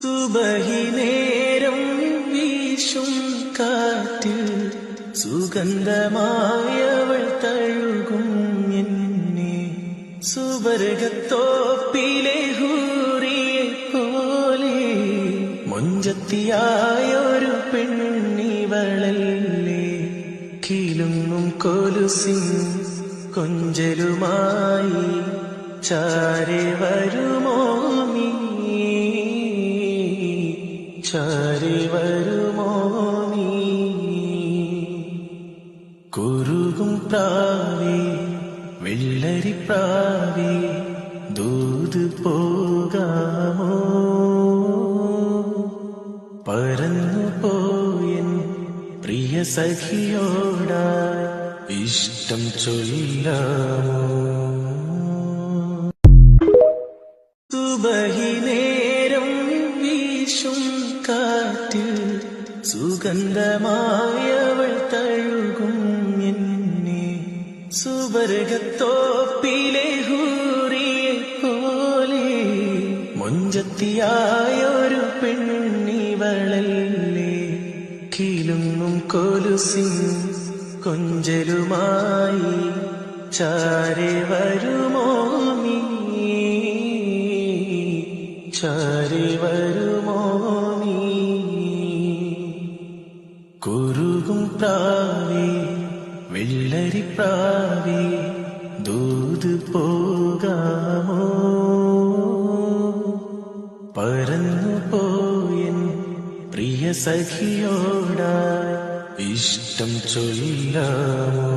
സുബഹി നേരം വീശും കാറ്റിൽ സുഗന്ധമായവൾ തഴുകും എന്നെ. സുവർഗത്തോപ്പിലെ ഹൂറിയെ പോലെ മൊഞ്ചത്തിയായൊരു പെണ്ണിവളല്ലേ. കിലുങ്ങും കൊലുസിൻ കൊഞ്ചലുമായി ചാരെ വരുമോ നീ, ചാരെ വരുമോ നീ. കുറുകും പ്രാവേ വെള്ളരിപ്രാവേ ദൂത് പോകാമോ. പറന്നു പോയൻ പ്രിയ സഖിയോടായി ഇഷ്ടം ചൊല്ലാമോ. സുബഹി നേരം വീശും കാറ്റിൽ സുഗന്ധമായവൾ തഴുകും എന്നെ. സുവർഗത്തോപ്പിലെ ഹൂറിയെ പോലെ മൊഞ്ചത്തിയായൊരു പെണ്ണിവളല്ലേ. കിലുങ്ങും കൊലുസിൻ കൊഞ്ചലുമായി ചാരെ വരുമോ നീ, ചാരെ വരുമോ നീ. കുറുകും പ്രാവേ വെള്ളരിപ്രാവേ ദൂത് പോകാമോ. പറന്നു പോയൻ പ്രിയ സഖിയോടായി ഇഷ്ടം ചൊല്ലാമോ.